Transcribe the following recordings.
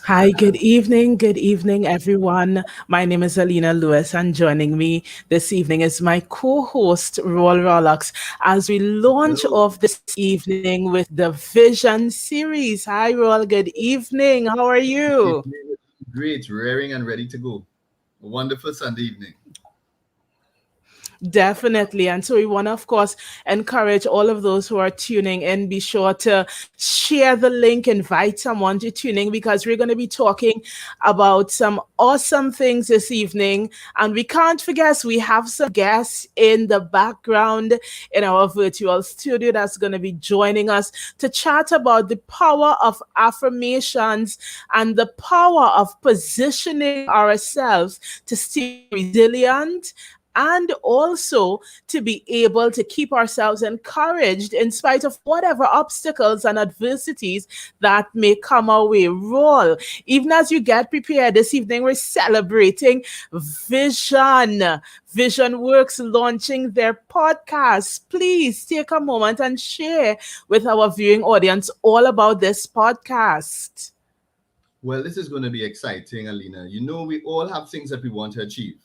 Hi, good evening, everyone. My name is Alina Lewis, and joining me this evening is my co host, Roel Rollux, as we launch Hello. off this evening with the Vision series. Hi, Roel, good evening. How are you? Evening. Great, raring and ready to go. A wonderful Sunday evening. Definitely. And so we want to, of course, encourage all of those who are tuning in. Be sure to share the link, invite someone to tune in because we're going to be talking about some awesome things this evening. And we can't forget, we have some guests in the background in our virtual studio that's going to be joining us to chat about the power of affirmations and the power of positioning ourselves to stay resilient and also to be able to keep ourselves encouraged in spite of whatever obstacles and adversities that may come our way. Roll. Even as you get prepared this evening, we're celebrating Vision. VisionWorks launching their podcast. Please take a moment and share with our viewing audience all about this podcast. Well, this is going to be exciting, Alina. You know, we all have things that we want to achieve.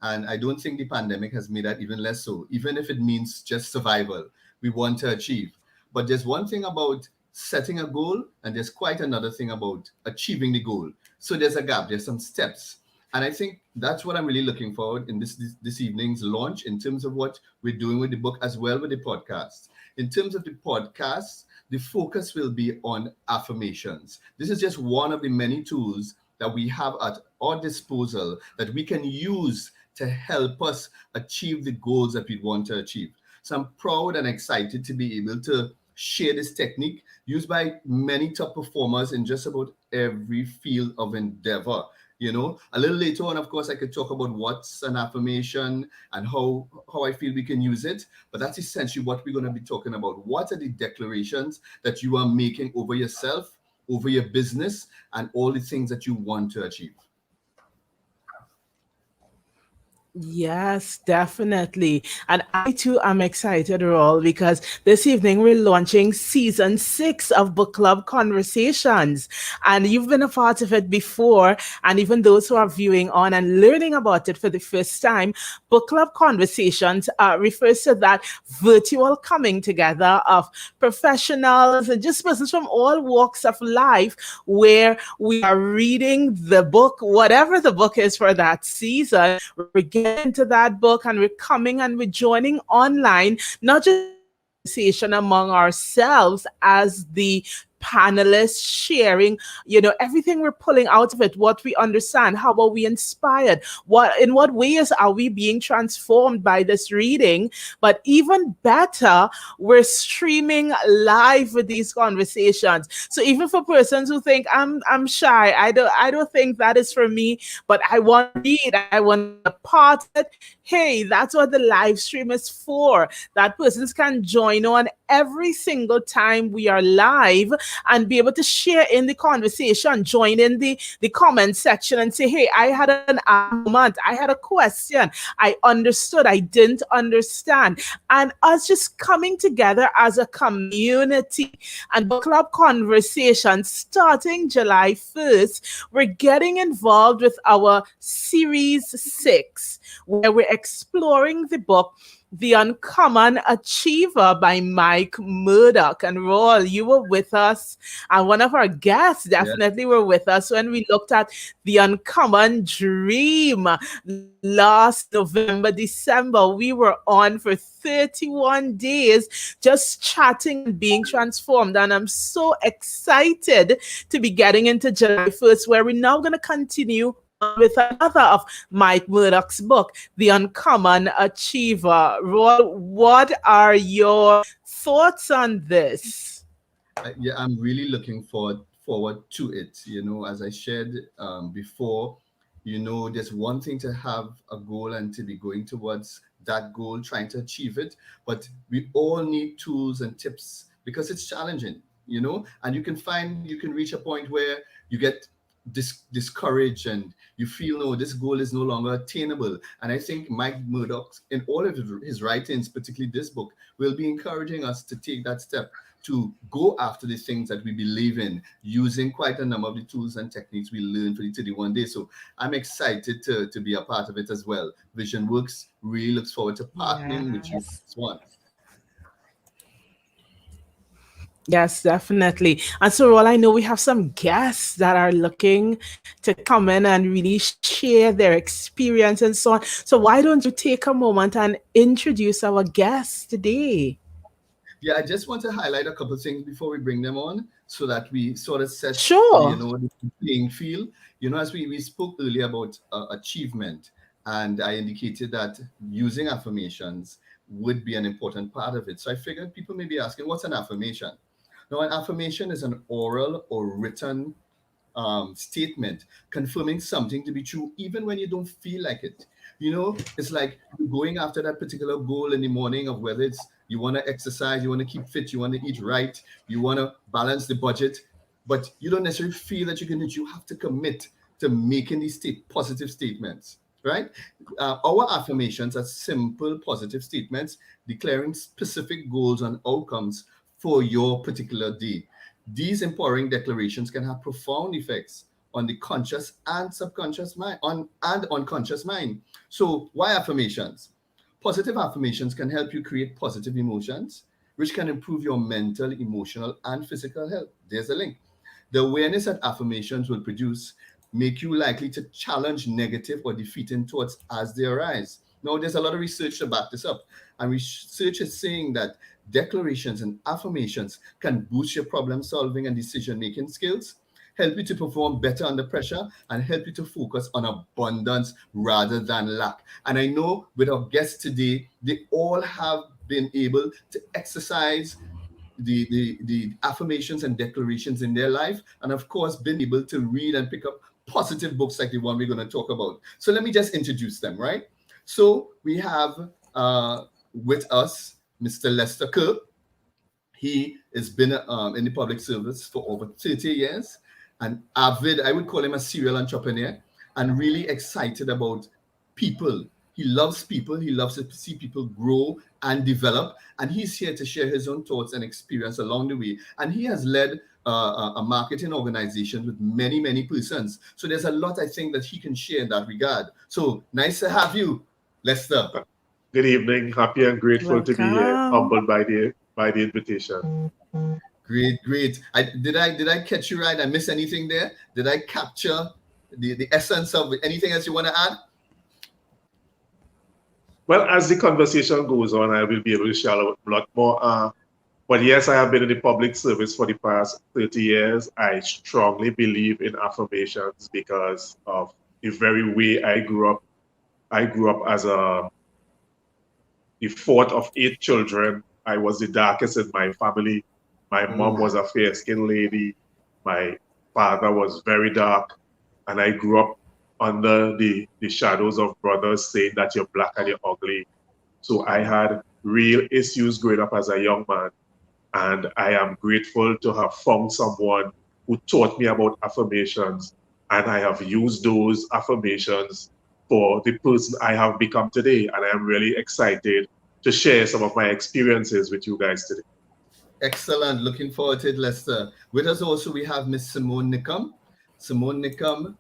And I don't think the pandemic has made that even less so, even if it means just survival, we want to achieve. But there's one thing about setting a goal, and there's quite another thing about achieving the goal. So there's a gap, there's some steps. And I think that's what I'm really looking forward in this evening's launch in terms of what we're doing with the book as well with the podcast. In terms of the podcast, the focus will be on affirmations. This is just one of the many tools that we have at our disposal that we can use to help us achieve the goals that we want to achieve. So I'm proud and excited to be able to share this technique used by many top performers in just about every field of endeavor. You know, a little later on, of course, I could talk about what's an affirmation and how I feel we can use it. But that's essentially what we're going to be talking about. What are the declarations that you are making over yourself, over your business, and all the things that you want to achieve? Yes, definitely. And I too am excited, Raul, because this evening we're launching season 6 of Book Club Conversations. And you've been a part of it before. And even those who are viewing on and learning about it for the first time, Book Club Conversations refers to that virtual coming together of professionals and just persons from all walks of life where we are reading the book, whatever the book is for that season. We're getting into that book and we're coming and we're joining online, not just conversation among ourselves as the panelists sharing, everything we're pulling out of it, what we understand, how are we inspired, in what ways are we being transformed by this reading. But even better, we're streaming live with these conversations. So even for persons who think I'm shy, I don't think that is for me, but I want to read, I want to be a part of it. Hey, that's what the live stream is for. That persons can join on every single time we are live and be able to share in the conversation, join in the comment section and say, hey, I had an moment, I had a question, I understood, I didn't understand. And us just coming together as a community. And Book Club Conversation starting July 1st, we're getting involved with our series 6, where we're exploring the book The Uncommon Achiever by Mike Murdoch. And Roll, you were with us, and one of our guests Yeah. definitely were with us when we looked at The Uncommon Dream last November, December. We were on for 31 days just chatting and being transformed. And I'm so excited to be getting into July 1st, where we're now going to continue with another of Mike Murdoch's book, The Uncommon Achiever. Roy, what are your thoughts on this? Yeah, I'm really looking forward to it. You know, as I shared before, you know, there's one thing to have a goal and to be going towards that goal, trying to achieve it, but we all need tools and tips because it's challenging. You know, and you can reach a point where you get discouraged and you feel no, this goal is no longer attainable. And I think Mike Murdoch, in all of his writings, particularly this book, will be encouraging us to take that step to go after the things that we believe in, using quite a number of the tools and techniques we learned for the 31 days. So I'm excited to be a part of it as well. VisionWorks really looks forward to partnering with you on Yes. this one. Yes, definitely. And so, Roll, I know we have some guests that are looking to come in and really share their experience and so on. So, why don't you take a moment and introduce our guests today? Yeah, I just want to highlight a couple of things before we bring them on so that we sort of set the, Sure. the playing field. As we spoke earlier about achievement, and I indicated that using affirmations would be an important part of it. So I figured people may be asking, what's an affirmation? Now, an affirmation is an oral or written statement confirming something to be true, even when you don't feel like it. It's like going after that particular goal in the morning of whether it's you want to exercise, you want to keep fit, you want to eat right, you want to balance the budget, but you don't necessarily feel that you can do it. You have to commit to making these positive statements, right? Our affirmations are simple positive statements declaring specific goals and outcomes for your particular day. These empowering declarations can have profound effects on the conscious and subconscious mind, on and unconscious mind. So, why affirmations? Positive affirmations can help you create positive emotions, which can improve your mental, emotional, and physical health. There's a link. The awareness that affirmations will produce make you likely to challenge negative or defeating thoughts as they arise. Now, there's a lot of research to back this up, and research is saying that declarations and affirmations can boost your problem solving and decision making skills, help you to perform better under pressure, and help you to focus on abundance rather than lack. And I know with our guests today, they all have been able to exercise the affirmations and declarations in their life, and of course been able to read and pick up positive books like the one we're going to talk about. So let me just introduce them, right? So we have with us Mr. Lester Kerr. He has been in the public service for over 30 years, and avid, I would call him a serial entrepreneur, and really excited about people. He loves people. He loves to see people grow and develop. And he's here to share his own thoughts and experience along the way. And he has led a marketing organization with many, many persons. So there's a lot I think that he can share in that regard. So nice to have you, Lester. Good evening. Happy and grateful to be here. Welcome. Humbled by the invitation. Great, great. Did I catch you right? I miss anything there? Did I capture the essence of anything else you want to add? Well, as the conversation goes on, I will be able to share a lot more. But yes, I have been in the public service for the past 30 years. I strongly believe in affirmations because of the very way I grew up. I grew up as the fourth of 8 children. I was the darkest in my family. My mom was a fair-skinned lady. My father was very dark. And I grew up under the shadows of brothers saying that you're black and you're ugly. So I had real issues growing up as a young man. And I am grateful to have found someone who taught me about affirmations. And I have used those affirmations for the person I have become today. And I'm really excited to share some of my experiences with you guys today. Excellent. Looking forward to it, Lester. With us also, we have Miss Simone Nickum. Simone Nickum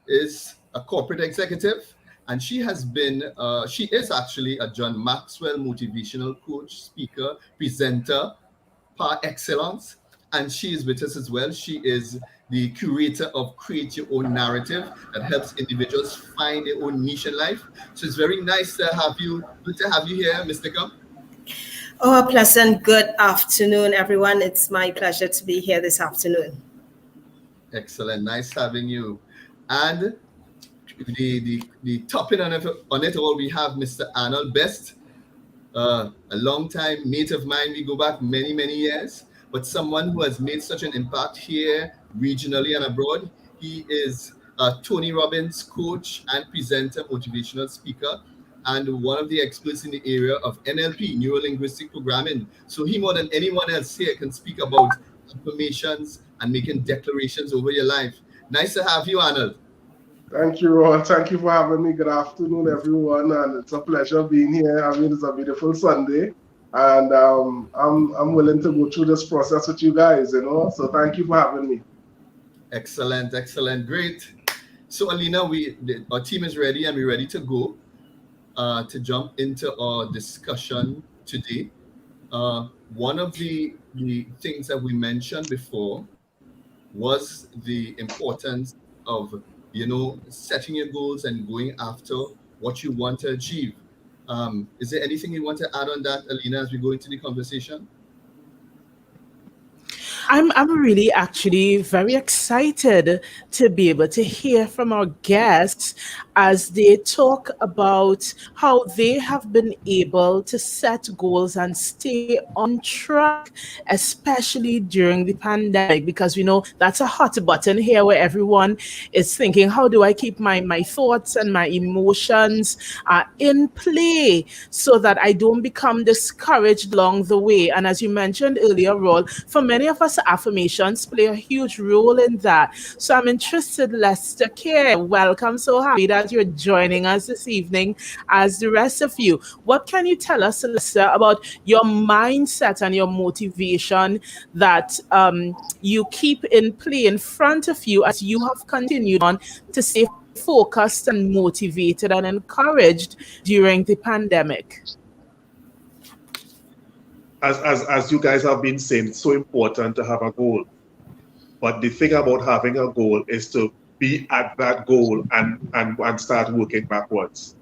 is a corporate executive, and she is actually a John Maxwell motivational coach, speaker, presenter par excellence. And she is with us as well. She is the curator of Create Your Own Narrative that helps individuals find their own niche in life. So it's very nice to have you. Good to have you here, Ms. Nickum. Oh, a pleasant good afternoon, everyone. It's my pleasure to be here this afternoon. Excellent. Nice having you. And the topping on it all, we have Mr. Arnold Best, a long-time mate of mine. We go back many, many years, but someone who has made such an impact here, regionally and abroad. He is a Tony Robbins coach and presenter, motivational speaker, and one of the experts in the area of NLP, neuro-linguistic programming. So he, more than anyone else here, can speak about affirmations and making declarations over your life. Nice to have you, Arnold. Thank you, Ron. Thank you for having me. Good afternoon, everyone. And it's a pleasure being here. I mean, it's a beautiful Sunday. and I'm willing to go through this process with you guys. So thank you for having me. Excellent, excellent, great. So Alina, our team is ready and we're ready to go to jump into our discussion today. One of the things that we mentioned before was the importance of setting your goals and going after what you want to achieve. Is there anything you want to add on that, Alina, as we go into the conversation? I'm really actually very excited to be able to hear from our guests as they talk about how they have been able to set goals and stay on track, especially during the pandemic, because we know that's a hot button here where everyone is thinking, how do I keep my thoughts and my emotions in play so that I don't become discouraged along the way? And as you mentioned earlier, Raul, for many of us, affirmations play a huge role in that. So I'm interested, Lester Care, welcome. So happy that you're joining us this evening as the rest of you. What can you tell us, Lester, about your mindset and your motivation that you keep in play in front of you as you have continued on to stay focused and motivated and encouraged during the pandemic? As you guys have been saying, it's so important to have a goal. But the thing about having a goal is to be at that goal and start working backwards.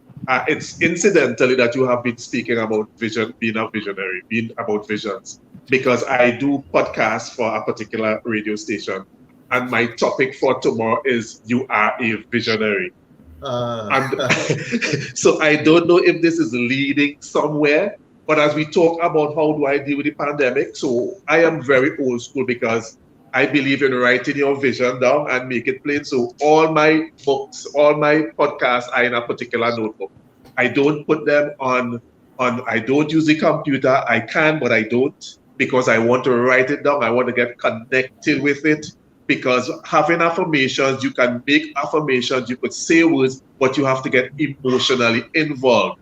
It's incidentally that you have been speaking about vision, being a visionary, being about visions, because I do podcasts for a particular radio station. And my topic for tomorrow is you are a visionary. So I don't know if this is leading somewhere. But as we talk about how do I deal with the pandemic, so I am very old school because I believe in writing your vision down and make it plain. So all my books, all my podcasts are in a particular notebook. I don't put them on I don't use the computer. I can, but I don't, because I want to write it down. I want to get connected with it, because having affirmations, you can make affirmations, you could say words, but you have to get emotionally involved.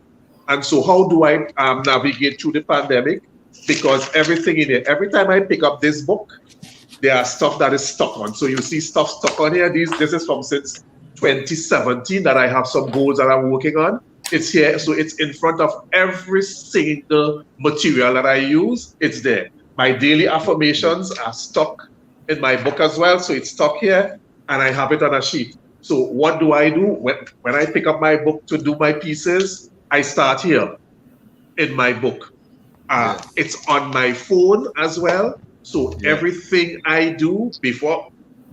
And so how do I navigate through the pandemic? Because everything in it, every time I pick up this book, there are stuff that is stuck on. So you see stuff stuck on here. This is from since 2017 that I have some goals that I'm working on. It's here, so it's in front of every single material that I use. It's there. My daily affirmations are stuck in my book as well. So it's stuck here and I have it on a sheet. So what do? When I pick up my book to do my pieces, I start here in my book. It's on my phone as well. So everything I do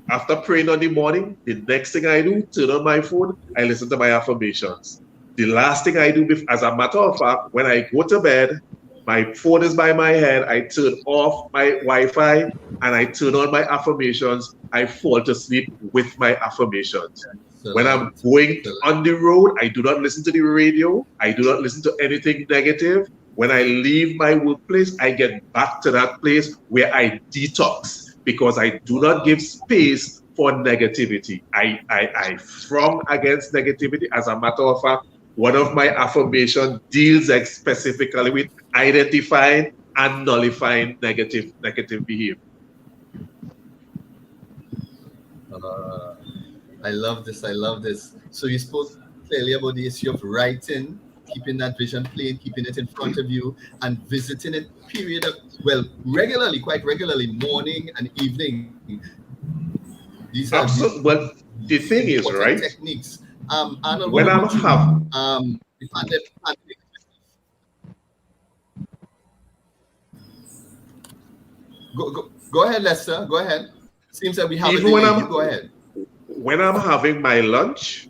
after praying on the morning, the next thing I do, turn on my phone, I listen to my affirmations. The last thing I do, as a matter of fact, when I go to bed, my phone is by my head, I turn off my Wi-Fi and I turn on my affirmations. I fall to sleep with my affirmations. When I'm going on the road, I do not listen to the radio. I do not listen to anything negative. When I leave my workplace, I get back to that place where I detox, because I do not give space for negativity. I from against negativity. As a matter of fact, one of my affirmations deals specifically with identifying and nullifying negative behavior. I love this. So you spoke clearly about the issue of writing, keeping that vision plain, keeping it in front of you, and visiting it regularly, quite regularly, morning and evening. These are well, the thing is, right? Techniques. Arnold, when I'm having the pandemic. Go ahead, Lester. Go ahead. Seems that we have even when go ahead. When I'm having my lunch,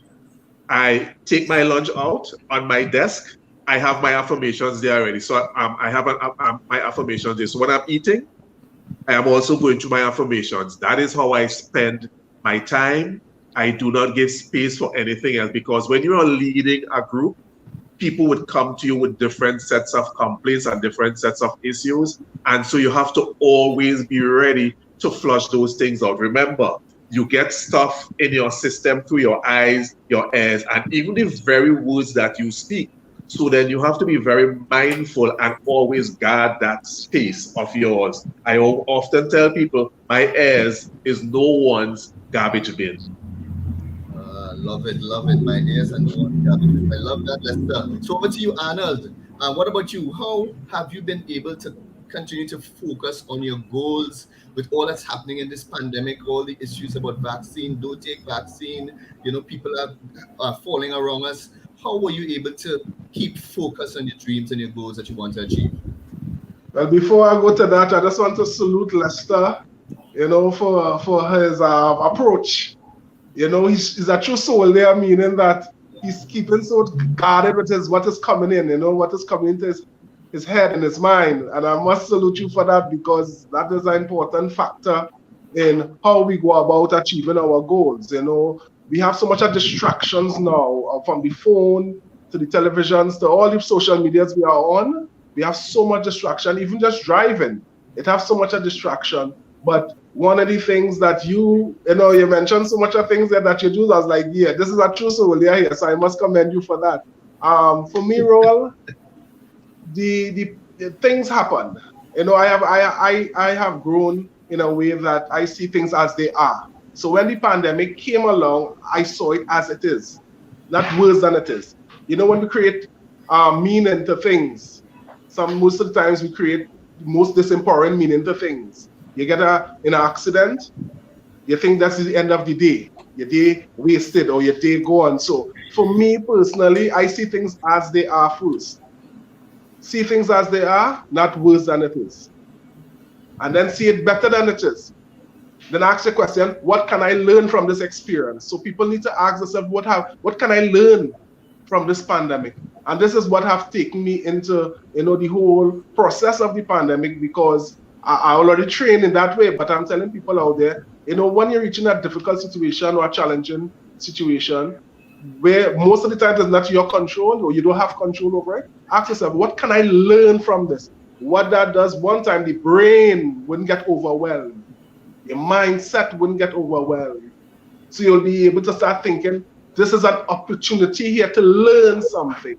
I take my lunch out on my desk. I have my affirmations there already. So I have my affirmations there. So when I'm eating, I am also going through my affirmations. That is how I spend my time. I do not give space for anything else, because when you are leading a group, people would come to you with different sets of complaints and different sets of issues. And so you have to always be ready to flush those things out. Remember, you get stuff in your system through your eyes, your ears, and even the very words that you speak. So then you have to be very mindful and always guard that space of yours. I often tell people, my ears is no one's garbage bin. Love it, love it. My ears and no one garbage. I love that, Lester. So over to you, Arnold. What about you? How have you been able to continue to focus on your goals with all that's happening in this pandemic, all the issues about vaccine, don't take vaccine, people are falling around us. How were you able to keep focus on your dreams and your goals that you want to achieve? Well, before I go to that, I just want to salute Lester, for his approach. He's a true soul there, meaning that he's keeping so guarded with what is coming in, what is coming into his head and his mind. And I must salute you for that, because that is an important factor in how we go about achieving our goals. We have so much of distractions now, from the phone to the televisions to all the social medias we are on. We have so much distraction, even just driving. It has so much of distraction. But one of the things that you mentioned so much of things that you do, I was like, yeah, this is a true soul here, so I must commend you for that. For me, Roel, the things happen. I have grown in a way that I see things as they are. So when the pandemic came along, I saw it as it is, not worse than it is. When we create meaning to things, most of the times we create the most disempowering meaning to things. You get in an accident, you think that's the end of the day. Your day wasted or your day gone. So for me personally, I see things as they are first. See things as they are, not worse than it is. And then see it better than it is. Then ask the question, what can I learn from this experience? So people need to ask themselves, what can I learn from this pandemic? And this is what have taken me into the whole process of the pandemic, because I already trained in that way. But I'm telling people out there, when you're reaching a difficult situation or a challenging situation where most of the time it's not your control or you don't have control over it, ask yourself, what can I learn from this? What that does, one time the brain wouldn't get overwhelmed. Your mindset wouldn't get overwhelmed. So you'll be able to start thinking, this is an opportunity here to learn something.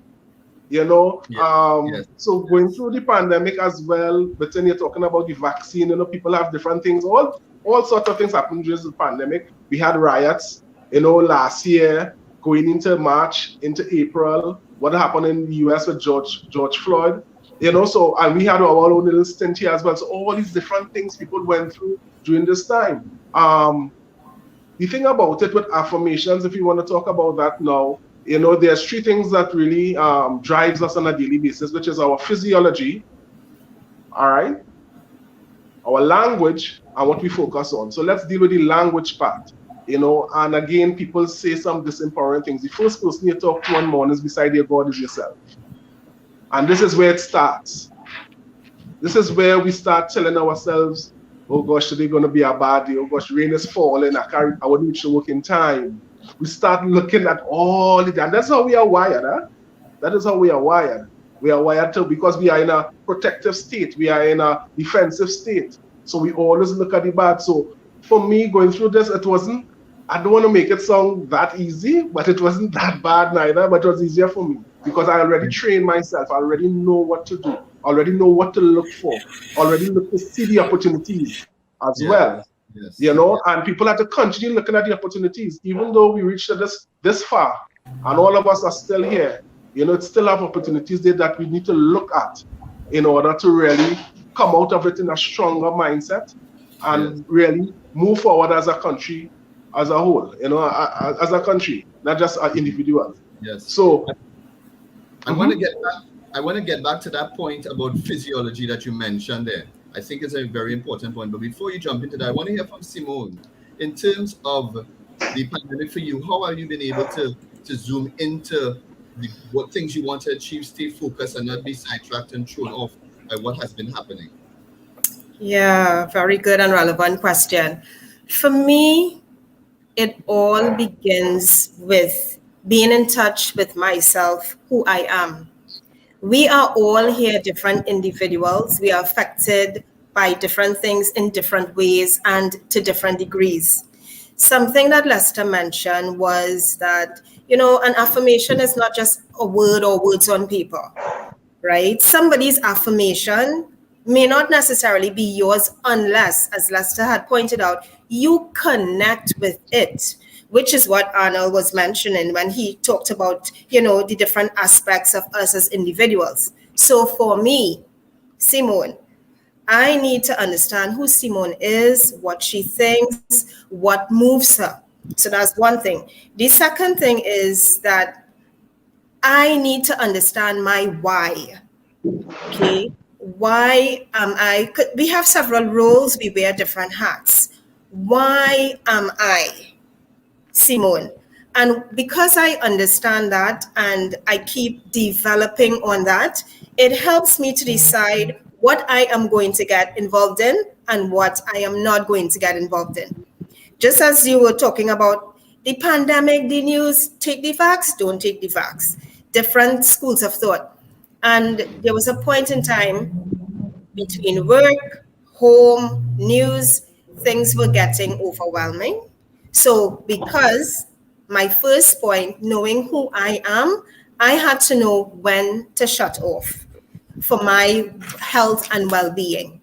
Yes. So going through the pandemic as well, but then you're talking about the vaccine, people have different things, all sorts of things happened during the pandemic. We had riots, last year, going into March, into April, what happened in the US with George Floyd, and we had our own little stint here as well. So all these different things people went through during this time. The thing about it with affirmations, if you want to talk about that now, there's three things that really drives us on a daily basis, which is our physiology, all right, our language, and what we focus on. So let's deal with the language part, and again, people say some disempowering things. The first person you talk to on mornings beside your God is yourself. And this is where it starts. This is where we start telling ourselves, oh gosh, today going to be a bad day. Oh gosh, rain is falling. I wouldn't reach to work in time. We start looking at all of that. That's how we are wired. Huh? That is how we are wired. We are wired because we are in a protective state. We are in a defensive state. So we always look at the bad. So for me, going through this, I don't want to make it sound that easy, but it wasn't that bad neither, but it was easier for me because I already trained myself. I already know what to do. I already know what to look for. I already look to see the opportunities as well. Yes. And people have to continue looking at the opportunities, even though we reached this far, and all of us are still here. It still have opportunities there that we need to look at in order to really come out of it in a stronger mindset and really move forward as a country, as a whole. As a country, not just an individual. Yes. So I want to get back to that point about physiology that you mentioned there. I think it's a very important point. But before you jump into that, I want to hear from Simone. In terms of the pandemic for you, how have you been able to zoom into what things you want to achieve, stay focused, and not be sidetracked and thrown off by what has been happening? Yeah, very good and relevant question. For me, it all begins with being in touch with myself, who I am. We are all here different individuals. We are affected by different things in different ways and to different degrees. Something that Lester mentioned was that, You know, an affirmation is not just a word or words on paper, right? Somebody's affirmation may not necessarily be yours unless, as Lester had pointed out, you connect with it, which is what Arnold was mentioning when he talked about, you know, the different aspects of us as individuals. So for me, Simone, I need to understand who Simone is, what she thinks, what moves her. So that's one thing. The second thing is that I need to understand my why. Okay. Why am I? We have several roles, we wear different hats. Why am I Simone? And because I understand that and I keep developing on that, it helps me to decide what I am going to get involved in and what I am not going to get involved in. Just as you were talking about the pandemic, the news, take the facts, don't take the facts. Different schools of thought. And there was a point in time between work, home, news, things were getting overwhelming. So, because my first point, knowing who I am, I had to know when to shut off for my health and well being.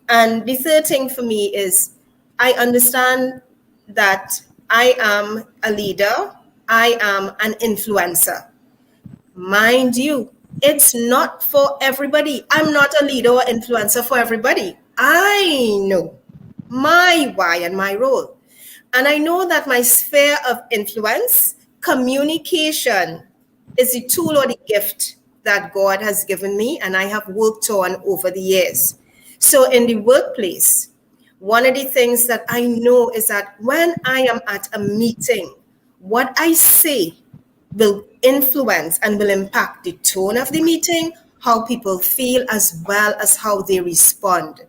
And the third thing for me is I understand that I am a leader, I am an influencer. Mind you, it's not for everybody. I'm not a leader or influencer for everybody. I know my why and my role. And I know that my sphere of influence, communication, is the tool or the gift that God has given me and I have worked on over the years. So in the workplace, one of the things that I know is that when I am at a meeting, what I say will influence and will impact the tone of the meeting, how people feel, as well as how they respond.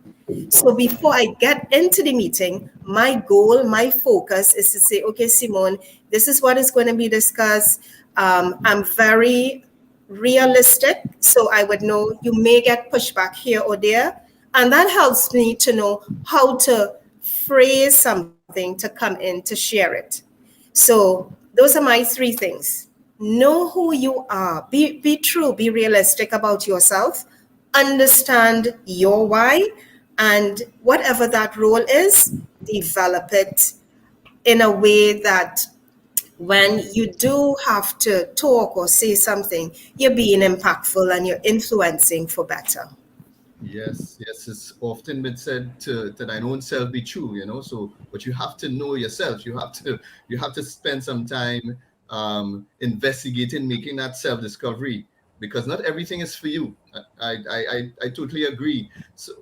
So before I get into the meeting, my goal, my focus is to say, okay, Simone, this is what is going to be discussed. I'm very realistic, so I would know you may get pushback here or there. And that helps me to know how to phrase something to come in to share it. So those are my three things. Know who you are. Be true, be realistic about yourself. Understand your why. And whatever that role is, develop it in a way that when you do have to talk or say something, you're being impactful and you're influencing for better. Yes, yes, it's often been said to thine own self be true, you know. So, but you have to know yourself. You have to spend some time investigating, making that self discovery, because not everything is for you. I totally agree. So,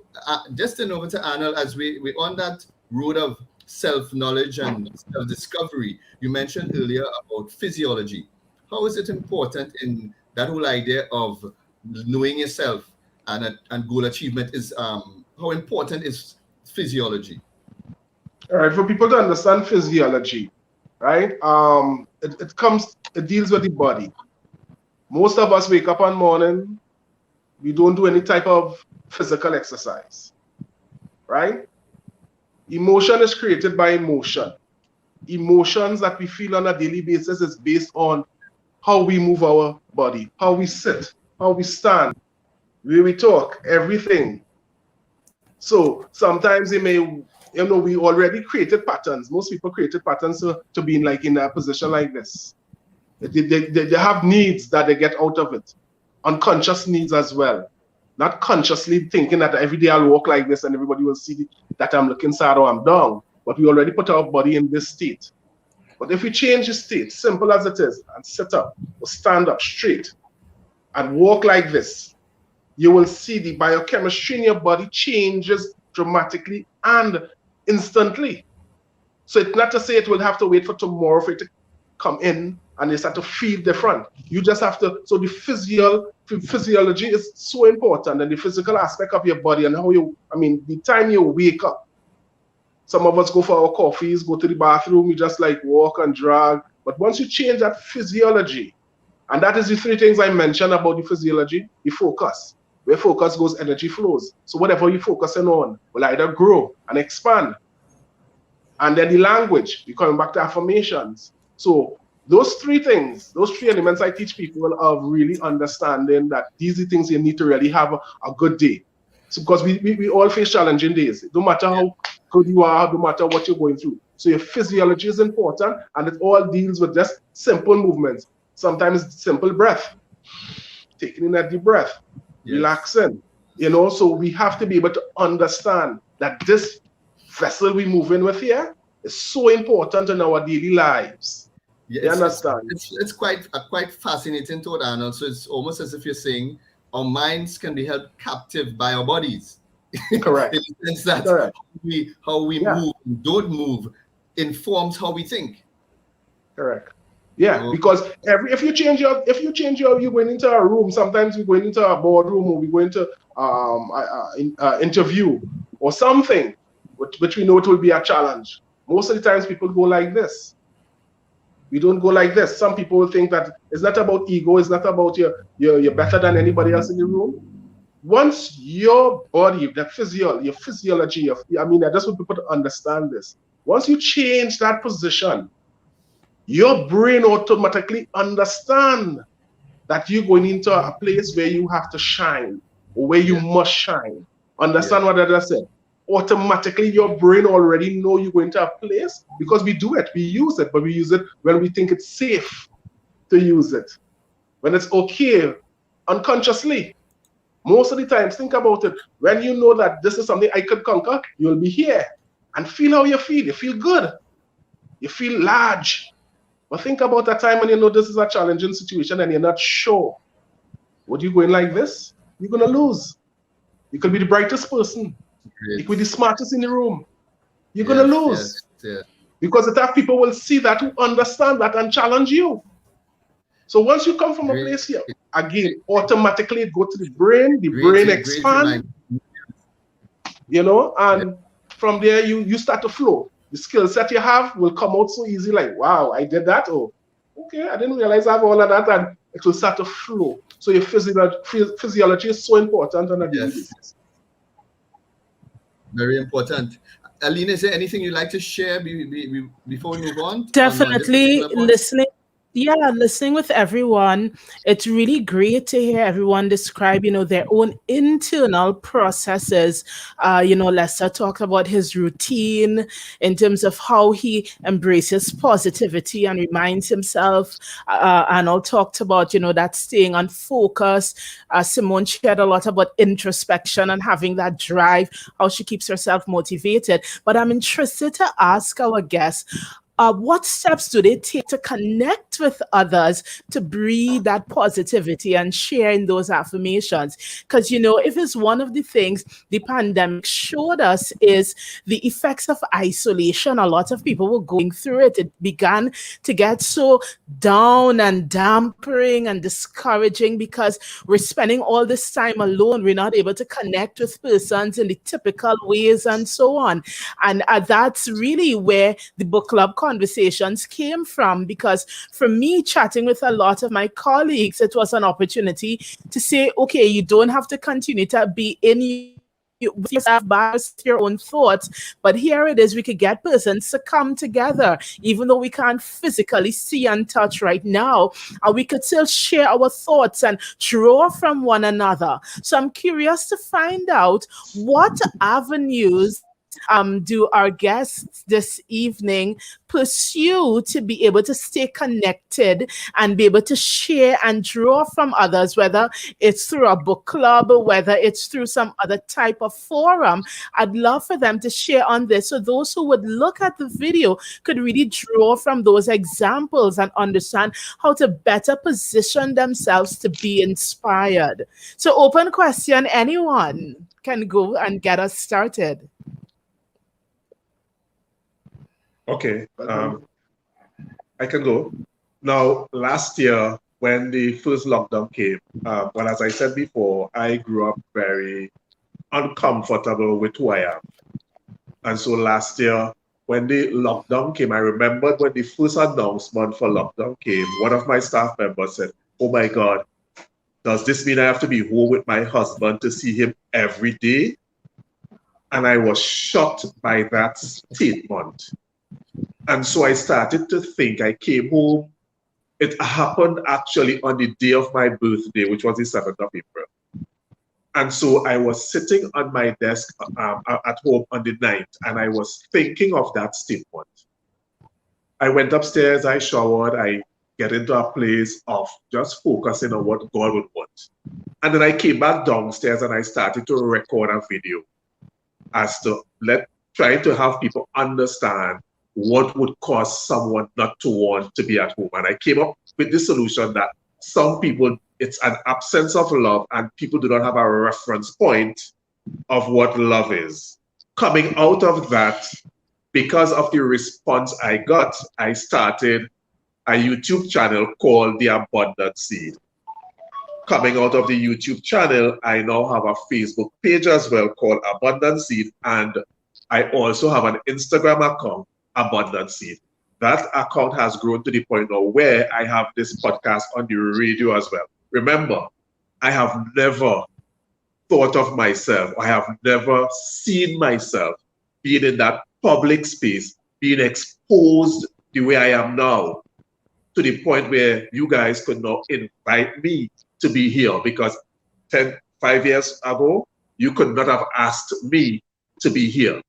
just turn over to Arnold as we're on that road of self knowledge and self discovery. You mentioned earlier about physiology. How is it important in that whole idea of knowing yourself? And goal achievement is how important is physiology? All right, for people to understand physiology, right? It deals with the body. Most of us wake up one morning, we don't do any type of physical exercise, right? Emotion is created by emotion. Emotions that we feel on a daily basis is based on how we move our body, how we sit, how we stand, where we talk, everything. So sometimes we already created patterns. Most people created patterns to be in a position like this. They have needs that they get out of it. Unconscious needs as well. Not consciously thinking that every day I'll walk like this and everybody will see that I'm looking sad or I'm down. But we already put our body in this state. But if we change the state, simple as it is, and sit up or stand up straight and walk like this, you will see the biochemistry in your body changes dramatically and instantly. So it's not to say it will have to wait for tomorrow for it to come in and you start to feel different. You just have to, so the physiology is so important, and the physical aspect of your body and how the time you wake up. Some of us go for our coffees, go to the bathroom, we just walk and drag. But once you change that physiology, and that is the three things I mentioned about the physiology, the focus. Where focus goes, energy flows. So whatever you're focusing on will either grow and expand. And then the language, we're coming back to affirmations. So Those three things, those three elements I teach people of really understanding that these are things you need to really have a good day. So because we all face challenging days. No matter how good you are, no matter what you're going through. So your physiology is important, and it all deals with just simple movements. Sometimes simple breath, taking in a deep breath, relaxing. So we have to be able to understand that this vessel we move in with here is so important in our daily lives. Yeah, you understand? It's quite fascinating thought, Arnold. So it's almost as if you're saying our minds can be held captive by our bodies. Correct. In the sense that how we move and don't move informs how we think. Correct. Yeah, because if you change your you're going into a room, sometimes we're going into a boardroom or we're going to interview or something, which we know it will be a challenge. Most of the times people go like this. We don't go like this. Some people will think that it's not about ego, it's not about you're better than anybody else in the room. Once your body, your physiology, I just want people to understand this. Once you change that position, your brain automatically understand that you're going into a place where you have to shine or where you must shine. Understand what I just said? Automatically, your brain already know you're going to a place because we do it, we use it, but we use it when we think it's safe to use it. When it's okay, unconsciously. Most of the times, think about it. When you know that this is something I could conquer, you'll be here and feel how you feel. You feel good. You feel large. But think about that time when you know this is a challenging situation and you're not sure. Would you go in like this? You're going to lose. You could be the brightest person. You could be the smartest in the room. You're going to lose. Because the type of people will see that, who understand that and challenge you. So once you come from a place here, again, automatically go to the brain expands, and from there you start to flow. The skill set you have will come out so easy, like, wow, I did that. Oh, okay, I didn't realize I have all of that, and it will start to flow. So your physiology is so important on a daily basis. Very important. Alina, is there anything you'd like to share before we move on? Definitely listening. Yeah, listening with everyone, it's really great to hear everyone describe, their own internal processes. Lester talked about his routine in terms of how he embraces positivity and reminds himself. Arnold talked about, that staying on focus. Simone shared a lot about introspection and having that drive, how she keeps herself motivated. But I'm interested to ask our guests, what steps do they take to connect with others to breathe that positivity and sharing those affirmations? Because, if it's one of the things the pandemic showed us is the effects of isolation. A lot of people were going through it. It began to get so down and dampering and discouraging because we're spending all this time alone. We're not able to connect with persons in the typical ways and so on. And that's really where the book club conversations came from, because for me, chatting with a lot of my colleagues, it was an opportunity to say, okay, you don't have to continue to be in with yourself, your own thoughts, but here it is, we could get persons to come together, even though we can't physically see and touch right now, and we could still share our thoughts and draw from one another. So I'm curious to find out what avenues do our guests this evening pursue to be able to stay connected and be able to share and draw from others, whether it's through a book club or whether it's through some other type of forum. I'd love for them to share on this, so those who would look at the video could really draw from those examples and understand how to better position themselves to be inspired. So open question, anyone can go and get us started. Okay, I can go. Now, last year, when the first lockdown came, well, as I said before, I grew up very uncomfortable with who I am. And so last year, when the lockdown came, I remembered when the first announcement for lockdown came, one of my staff members said, "Oh my God, does this mean I have to be home with my husband to see him every day?" And I was shocked by that statement. And so I started to think. I came home It happened actually on the day of my birthday, which was the 7th of April. And so I was sitting on my desk at home on the 9th, and I was thinking of that statement. I went upstairs, I showered, I get into a place of just focusing on what God would want. And then I came back downstairs and I started to record a video as to trying to have people understand what would cause someone not to want to be at home. And I came up with the solution that some people, it's an absence of love and people do not have a reference point of what love is. Coming out of that, because of the response I got, I started a YouTube channel called The Abundant Seed. Coming out of the YouTube channel, I now have a Facebook page as well called Abundant Seed, and I also have an Instagram account, Abundant Seed. That account has grown to the point now where I have this podcast on the radio as well. Remember, I have never thought of myself, I have never seen myself being in that public space, being exposed the way I am now, to the point where you guys could now invite me to be here, because 5 years ago, you could not have asked me to be here.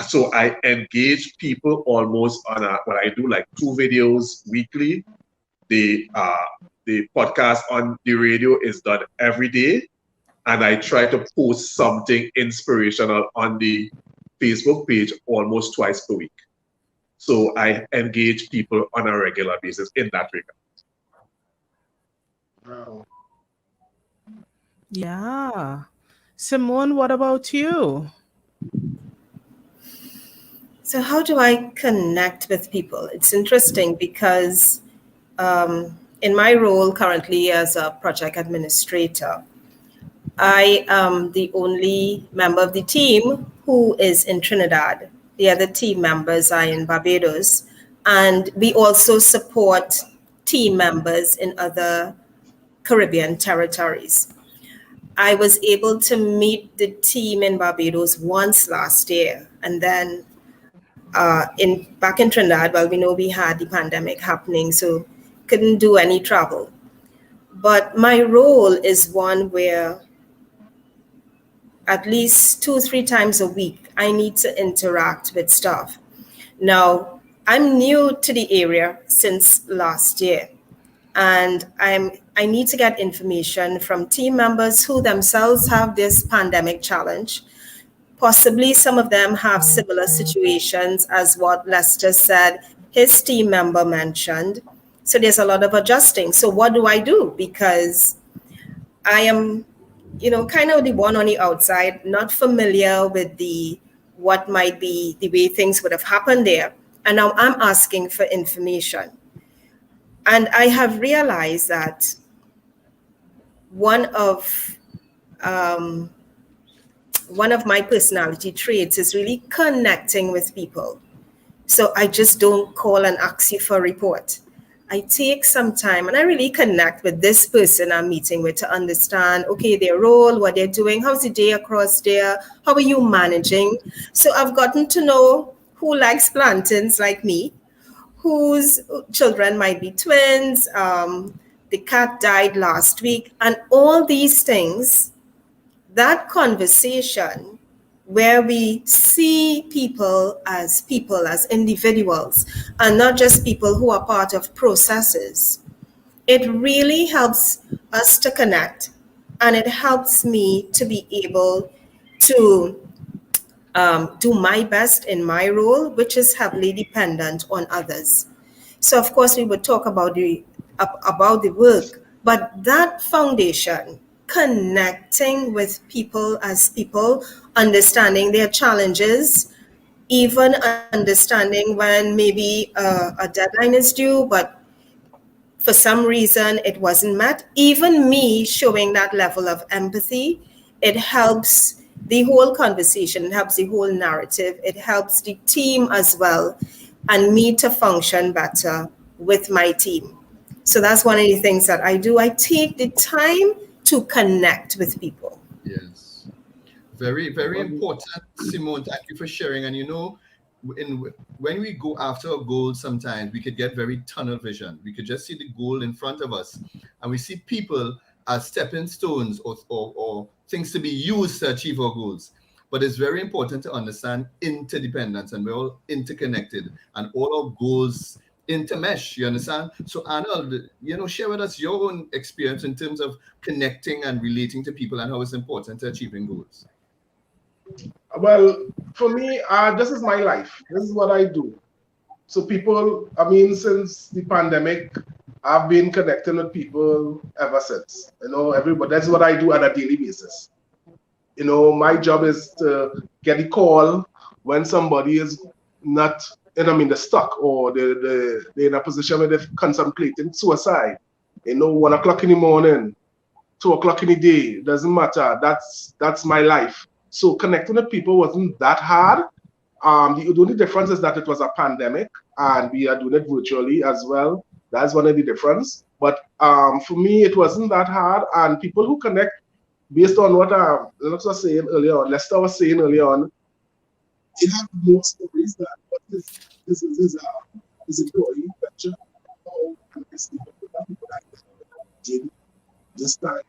So I engage people almost on what I do, like 2 videos weekly. The podcast on the radio is done every day, and I try to post something inspirational on the Facebook page almost twice per week. So I engage people on a regular basis in that regard. Wow. Yeah. Simone, what about you? So how do I connect with people? It's interesting because in my role currently as a project administrator, I am the only member of the team who is in Trinidad. The other team members are in Barbados, and we also support team members in other Caribbean territories. I was able to meet the team in Barbados once last year, and then back in Trinidad, well, we know we had the pandemic happening, so couldn't do any travel. But my role is one where at least 2-3 times a week, I need to interact with staff. Now, I'm new to the area since last year, and I need to get information from team members who themselves have this pandemic challenge. Possibly some of them have similar situations as what Lester said his team member mentioned. So there's a lot of adjusting. So what do I do? Because I am, kind of the one on the outside, not familiar with what might be the way things would have happened there. And now I'm asking for information. And I have realized that one of my personality traits is really connecting with people. So I just don't call and ask you for a report. I take some time and I really connect with this person I'm meeting with to understand, okay, their role, what they're doing, how's the day across there, how are you managing? So I've gotten to know who likes plantains like me, whose children might be twins, the cat died last week, and all these things. That conversation where we see people as individuals and not just people who are part of processes, it really helps us to connect, and it helps me to be able to do my best in my role, which is heavily dependent on others. So of course we would talk about the work, but that foundation, connecting with people as people, understanding their challenges, even understanding when maybe a deadline is due, but for some reason it wasn't met. Even me showing that level of empathy, it helps the whole conversation, it helps the whole narrative, it helps the team as well, and me to function better with my team. So that's one of the things that I do. I take the time to connect with people. Yes. Very, very important, Simone. Thank you for sharing. And when we go after a goal, sometimes we could get very tunnel vision. We could just see the goal in front of us, and we see people as stepping stones or things to be used to achieve our goals. But it's very important to understand interdependence, and we're all interconnected, and all our goals intermesh. You understand? So Arnold, share with us your own experience in terms of connecting and relating to people, and how it's important to achieving goals. Well, for me, this is my life. This is what I do. So people, since the pandemic, I've been connecting with people ever since. Everybody, that's what I do on a daily basis. My job is to get a call when somebody is not, they're stuck, or they're in a position where they're contemplating suicide. 1 o'clock in the morning, 2 o'clock in the day, doesn't matter. That's my life. So connecting with people wasn't that hard. The only difference is that it was a pandemic and we are doing it virtually as well. That's one of the difference. But for me, it wasn't that hard. And people who connect based on what Lester was saying earlier on, it has more stories that what this is employee venture. This time,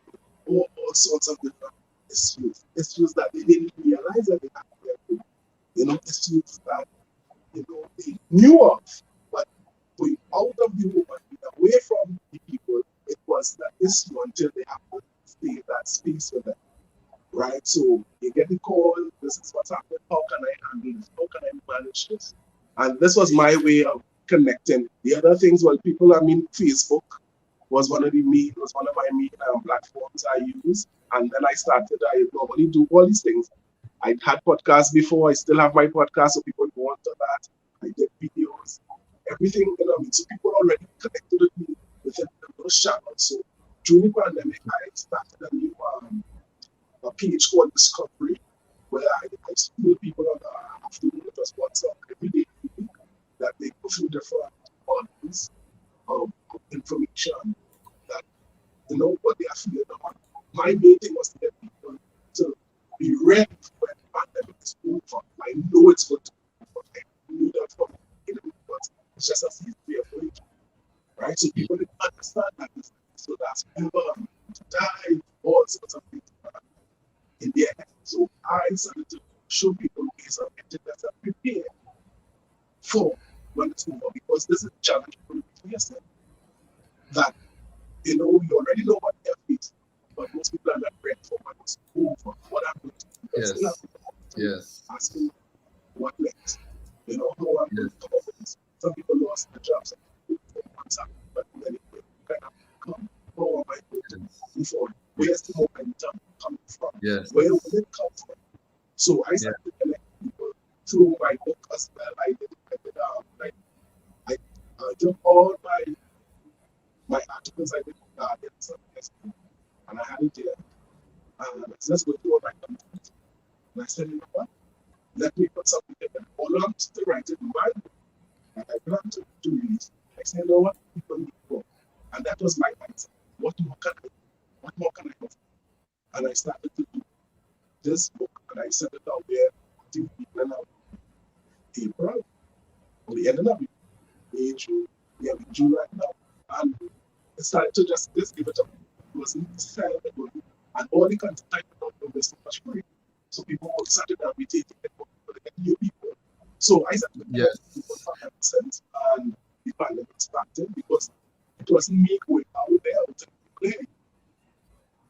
all sorts of different issues that they didn't realize that they had. Issues that they knew of, but going out of the home and away from the people, it was that issue until they have to stay in that space with them. Right? So you get the call, this is what's happening, how can I handle this? How can I manage this? And this was my way of connecting. The other things, Facebook was one of my main platforms I use. And then I normally do all these things. I had podcasts before, I still have my podcast, so people go on to that. I did videos, everything, so people already connected with me within those channels. So during the pandemic, I started a new a page called Discovery, where I school people on the afternoon. It was once every day that they go through different models of information that what they are feeling on. My main thing was to get people to be ready when the pandemic is over. I know it's going to be over. I knew that from the beginning, but it's just a few way of waiting, right? So people didn't understand that. So that's people die, all sorts of things in the end. So I started to show people ways of getting better prepared for when it's over, because this is a challenge for yourself. That we already know what they're facing, but most people are not ready for what is over. What happened? Yes. Asking what next. How I'm going to come up with this. Some people lost their jobs and what's happening, but then it kind of come. How am I going to move forward? Where's the momentum coming from? Yes. Where will it come from? So I started to connect people through my book as well. I took all my articles I did and I had it there. And I just went through all my content. And I said, you know what? Let me put something together. All I'm still writing my book that I plan to release. I said, you know what? People need more. And that was my mindset. What more can I offer? And I started to do this book, and I sent it out there to people in April. We ended up in June. We are in June right now. And it started to just give it up. It wasn't selling it. And all the content I put out was so much free. So people started to be taking it for to get new people. So I started to get people 5%, and the pandemic started because it wasn't me going out there to play.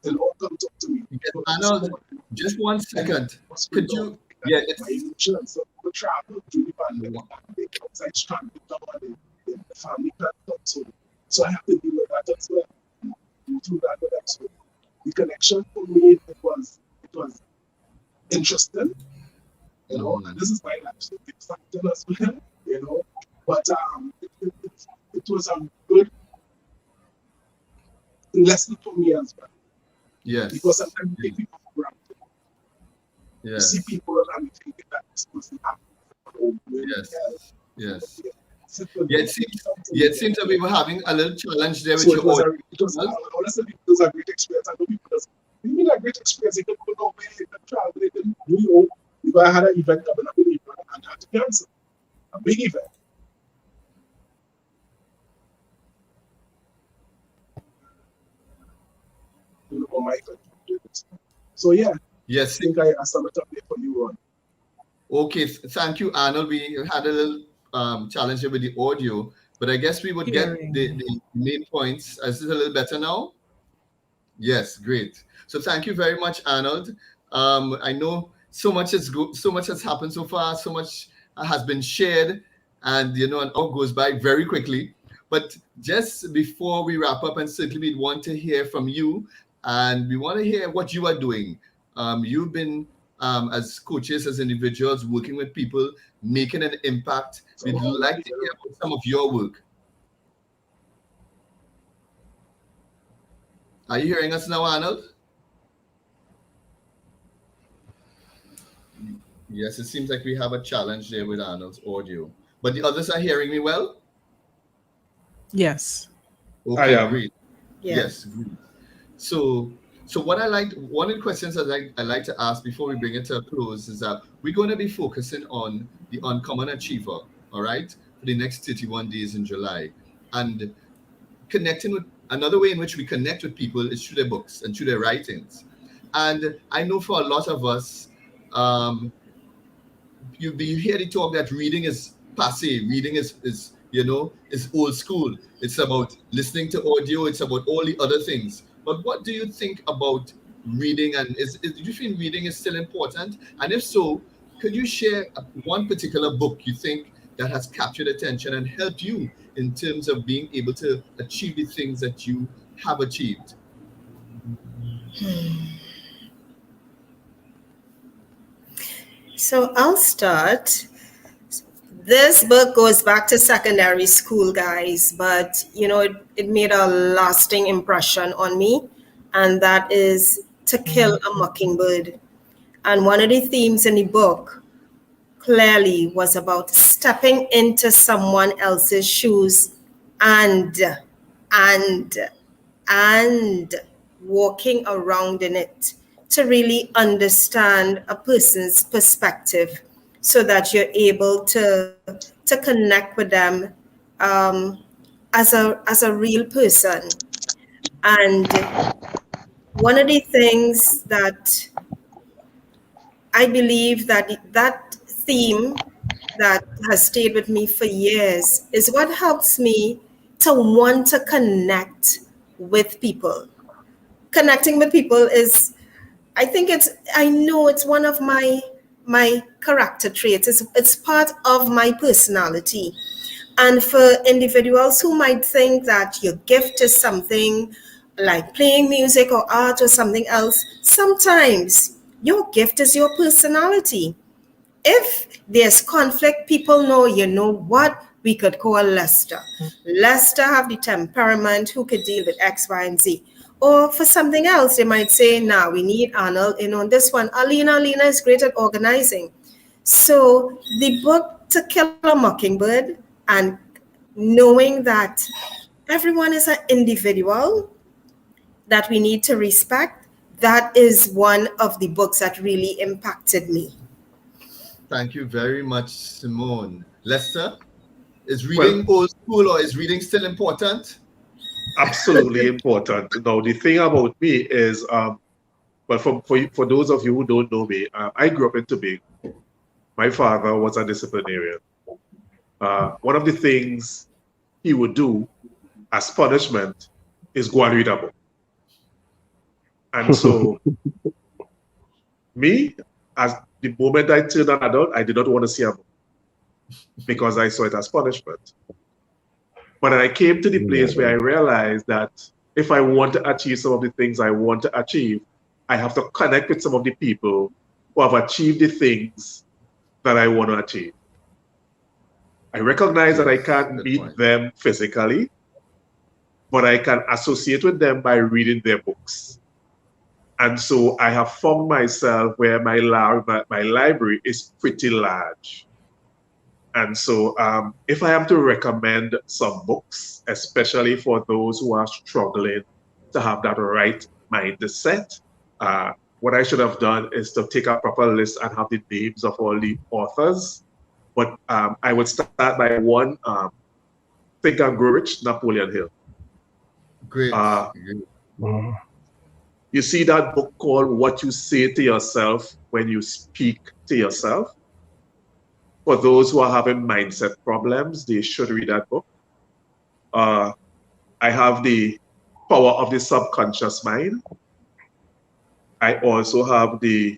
They'll all come talk to me. Arnold, just 1 second. Could you? Yeah, my insurance. So we travel through the pandemic. They outside stranded down, and the family can't come. So I have to deal with that as well. Through that with them. So the connection for me, it was interesting. And this is my life. So it's something as well, But it was a good lesson for me as well. Yes. Because sometimes we take people for granted. Yes. You see people and we think that this doesn't happen. Yes. It seems that we were having a little challenge there with your audience. Honestly, it was a great experience. I know because it's been a great experience. You can go away, you can travel, you can do your own. Because I had an event coming up in April and I had to cancel. a big event. Oh my God. So yeah, Yes. I think I asked a little bit for you, Ron. Okay, thank you, Arnold. We had a little challenge here with the audio, but I guess we would get Hearing. the main points. Is it a little better now? Yes, great. So thank you very much, Arnold. I know so much has happened so far, so much has been shared, and an hour goes by very quickly. But just before we wrap up, and certainly we want to hear from you, and we want to hear what you are doing. You've been as coaches, as individuals, working with people, making an impact. We'd like to hear about some of your work. Are you hearing us now, Arnold? Yes, it seems like we have a challenge there with Arnold's audio. But the others are hearing me well? Yes. Okay, I am. great. Yeah. Yes, great. So one of the questions I like to ask before we bring it to a close is that we're going to be focusing on the uncommon achiever, all right, for the next 31 days in July. And connecting with another way in which we connect with people is through their books and through their writings. And I know for a lot of us, you hear the talk that reading is passe, reading is old school. It's about listening to audio, it's about all the other things. But what do you think about reading, and do you feel reading is still important? And if so, could you share one particular book you think that has captured attention and helped you in terms of being able to achieve the things that you have achieved? So I'll start. This book goes back to secondary school, guys, but it made a lasting impression on me, and that is To Kill a Mockingbird. And one of the themes in the book clearly was about stepping into someone else's shoes and walking around in it to really understand a person's perspective, so that you're able to connect with them as a real person. And one of the things that I believe that theme that has stayed with me for years is what helps me to want to connect with people. Connecting with people is, I know it's one of my character traits. It's part of my personality. And for individuals who might think that your gift is something like playing music or art or something else, sometimes your gift is your personality. If there's conflict, people know, what we could call Lester. Lester have the temperament who could deal with X, Y, and Z. Or for something else, they might say, nah, we need Arnold in on this one. Alina is great at organizing. So the book To Kill a Mockingbird, and knowing that everyone is an individual that we need to respect, that is one of the books that really impacted me. Thank you very much, Simone. Lester, is reading old school or is reading still important? Absolutely important. Now, the thing about me is, for those of you who don't know me, I grew up in Tobago. My father was a disciplinarian. One of the things he would do as punishment is go and read a book. And so, me, as the moment I turned an adult, I did not want to see a book because I saw it as punishment. But I came to the place where I realized that if I want to achieve some of the things I want to achieve, I have to connect with some of the people who have achieved the things that I want to achieve. I recognize that I can't meet them physically, but I can associate with them by reading their books. And so I have found myself where my library is pretty large. And so if I am to recommend some books, especially for those who are struggling to have that right mindset, what I should have done is to take a proper list and have the names of all the authors But I would start by one, Think and Grow Rich, Napoleon Hill. Great. You see that book called What You Say to Yourself When You Speak to Yourself? For those who are having mindset problems, they should read that book. I have The Power of the Subconscious Mind. I also have the,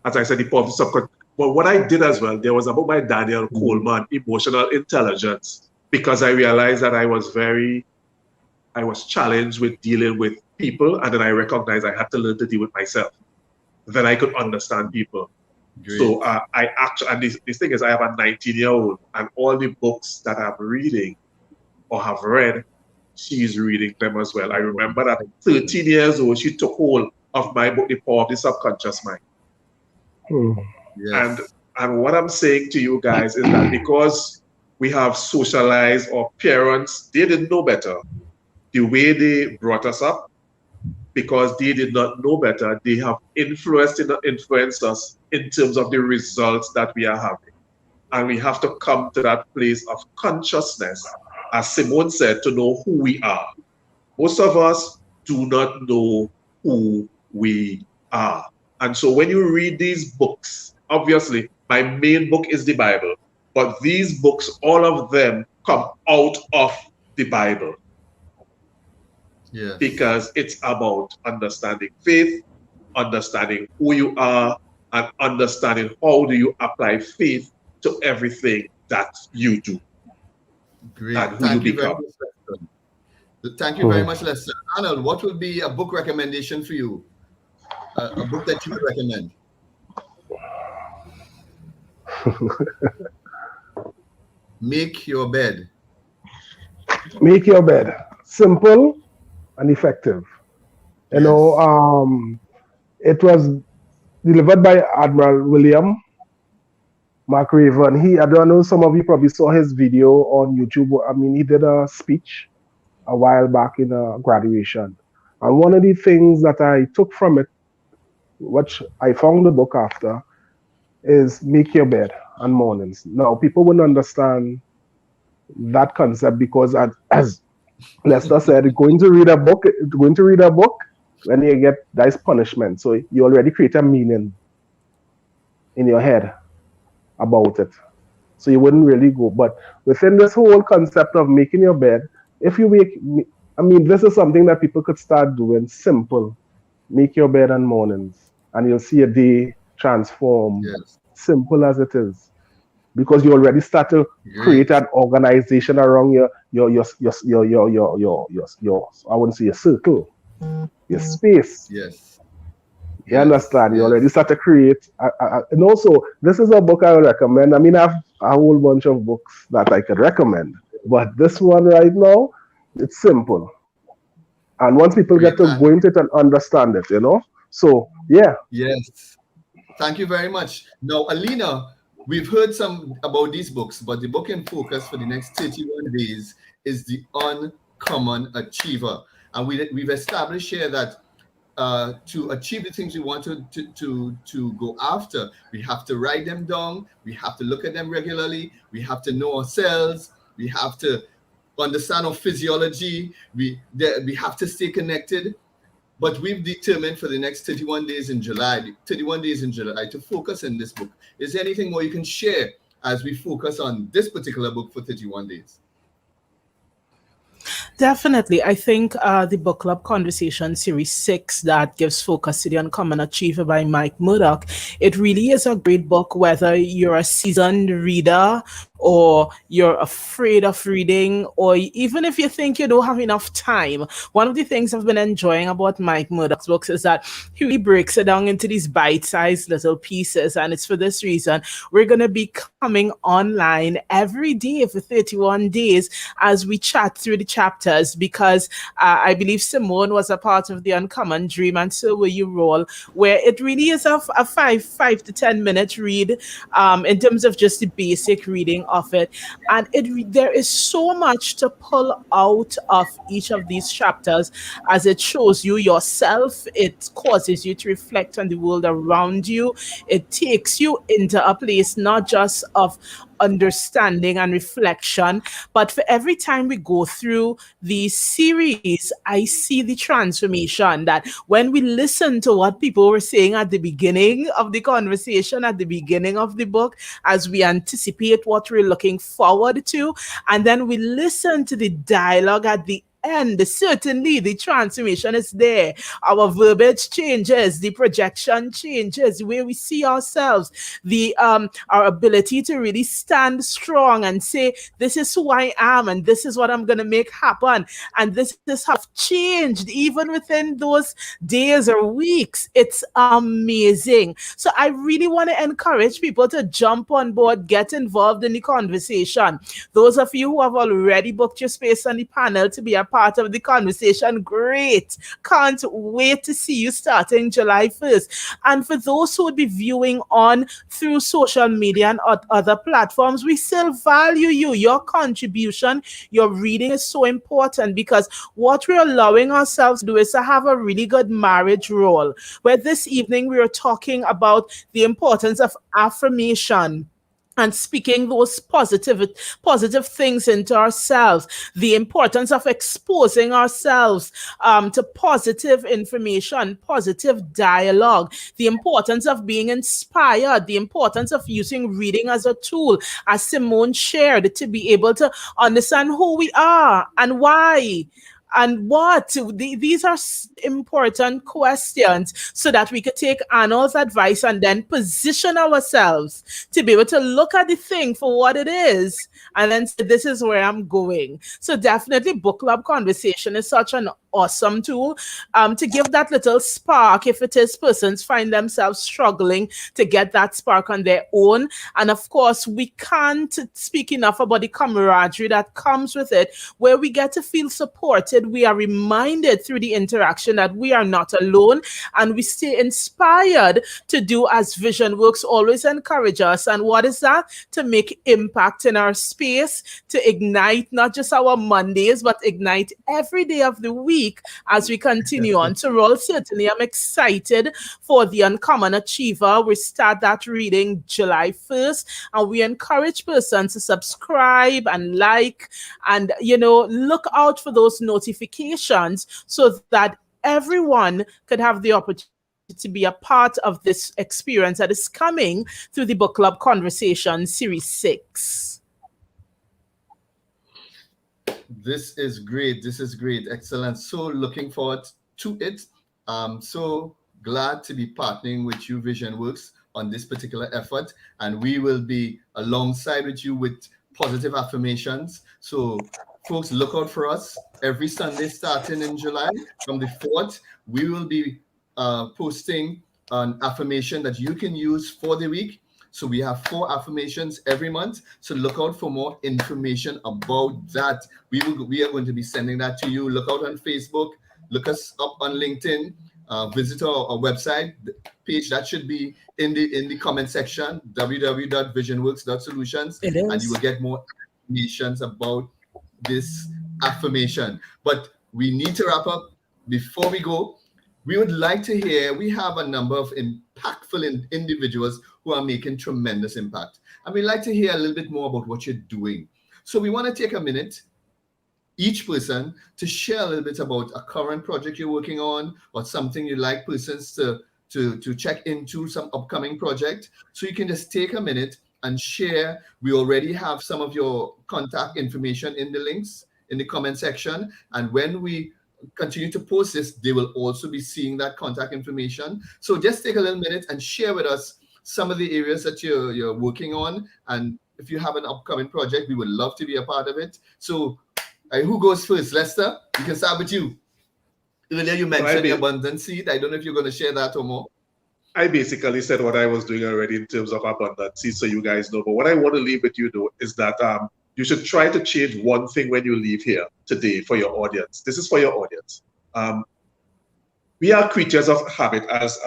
as I said, The Power of the Subconscious. But what I did as well, there was a book by Daniel Coleman, Emotional Intelligence, because I realized that I was challenged with dealing with people, and then I recognized I had to learn to deal with myself. Then I could understand people. Great. So I actually, and this thing is, I have a 19-year-old, and all the books that I'm reading or have read, she's reading them as well. I remember that 13 years old, she took hold of my book, The Power of the Subconscious Mind. Yes. And what I'm saying to you guys is that because we have socialized, our parents, they didn't know better. The way they brought us up, because they did not know better, they have influenced us in terms of the results that we are having. And we have to come to that place of consciousness, as Simone said, to know who we are. Most of us do not know who we are. And so when you read these books, obviously, my main book is the Bible, but these books, all of them come out of the Bible. Yes. Because it's about understanding faith, understanding who you are, and understanding how do you apply faith to everything that you do. Great. And who Thank you you very become. much, Lester. Thank you very much, Lester. Arnold, what would be a book recommendation for you? A book that you would recommend? Make Your Bed. Make Your Bed. Simple and effective. You know, it was delivered by Admiral William McRaven. I don't know, some of you probably saw his video on YouTube. I mean, he did a speech a while back in a graduation. And one of the things that I took from it, which I found the book after, is make your bed on mornings. Now, people wouldn't understand that concept because, as Lester said, going to read a book, when you get that's punishment. So you already create a meaning in your head about it. So you wouldn't really go. But within this whole concept of making your bed, if you this is something that people could start doing. Simple. Make your bed on mornings, and you'll see a day transform. Yes. Simple as it is. Because you already start to create an organization around your I wouldn't say your circle, your space. Yes. You understand? You already start to create. And also, this is a book I would recommend. I mean, I have a whole bunch of books that I could recommend, but this one right now, it's simple. And once people get to go into it and understand it, So, yeah. Yes. Thank you very much. Now, Alina, we've heard some about these books, but the book in focus for the next 31 days is The Uncommon Achiever. And we've established here that to achieve the things we want to go after, we have to write them down, we have to look at them regularly, we have to know ourselves, we have to understand our physiology, we have to stay connected. But we've determined for the next 31 days in July, to focus in this book. Is there anything more you can share as we focus on this particular book for 31 days? Definitely. I think the Book Club Conversation Series 6 that gives focus to the Uncommon Achiever by Mike Murdoch, it really is a great book, whether you're a seasoned reader or you're afraid of reading, or even if you think you don't have enough time. One of the things I've been enjoying about Mike Murdoch's books is that he really breaks it down into these bite-sized little pieces, and it's for this reason we're going to be coming online every day for 31 days as we chat through the chapters, because I believe Simone was a part of the Uncommon Dream, and so will you, Roll, where it really is a 5 to 10 minute read in terms of just the basic reading of it. And there is so much to pull out of each of these chapters, as it shows you yourself, it causes you to reflect on the world around you, it takes you into a place not just of understanding and reflection, but for every time we go through the series, I see the transformation that when we listen to what people were saying at the beginning of the conversation, at the beginning of the book, as we anticipate what we're looking forward to, and then we listen to the dialogue at the end, certainly the transformation is there. Our verbiage changes, the projection changes, the way we see ourselves, the our ability to really stand strong and say, this is who I am and this is what I'm gonna make happen. And this have changed even within those days or weeks. It's amazing. So I really want to encourage people to jump on board, get involved in the conversation. Those of you who have already booked your space on the panel to be a part of the conversation, great. Can't wait to see you starting July 1st. And for those who would be viewing on through social media and other platforms, we still value you. Your contribution, your reading is so important, because what we're allowing ourselves to do is to have a really good marriage role, where this evening we are talking about the importance of affirmation and speaking those positive things into ourselves, the importance of exposing ourselves to positive information, positive dialogue, the importance of being inspired, the importance of using reading as a tool, as Simone shared, to be able to understand who we are and why. And what? These are important questions, so that we could take Arnold's advice and then position ourselves to be able to look at the thing for what it is and then say, this is where I'm going. So definitely book club conversation is such an awesome tool to give that little spark if it is persons find themselves struggling to get that spark on their own. And of course, we can't speak enough about the camaraderie that comes with it, where we get to feel supported. We are reminded through the interaction that we are not alone, and we stay inspired to do as VisionWorks always encourage us. And what is that? To make impact in our space, to ignite not just our Mondays, but ignite every day of the week as we continue on. So Roll, certainly I'm excited for the Uncommon Achiever. We start that reading July 1st, and we encourage persons to subscribe and like, and look out for those notifications so that everyone could have the opportunity to be a part of this experience that is coming through the Book Club Conversation Series 6. This is great. This is great. Excellent. So looking forward to it. So glad to be partnering with you, VisionWorks, on this particular effort. And we will be alongside with you with positive affirmations. So folks, look out for us every Sunday starting in July. From the 4th, we will be posting an affirmation that you can use for the week. So we have 4 affirmations every month. So look out for more information about that. We are going to be sending that to you. Look out on Facebook. Look us up on LinkedIn. Visit our website page. That should be in the comment section, www.visionworks.solutions, and you will get more information about this affirmation. But we need to wrap up. Before we go, we would like to hear, we have a number of impactful individuals who are making tremendous impact. And we'd like to hear a little bit more about what you're doing. So we want to take a minute, each person, to share a little bit about a current project you're working on, or something you'd like persons to check into, some upcoming project. So you can just take a minute and share. We already have some of your contact information in the links in the comment section. And when we continue to post this, they will also be seeing that contact information. So just take a little minute and share with us some of the areas that you're working on. And if you have an upcoming project, we would love to be a part of it. So who goes first? Lester, we can start with you. Earlier you mentioned the abundant seed. I don't know if you're going to share that or more. I basically said what I was doing already in terms of abundant seed, so you guys know. But what I want to leave with you, though, is that you should try to change one thing when you leave here today for your audience. This is for your audience. We are creatures of habit, as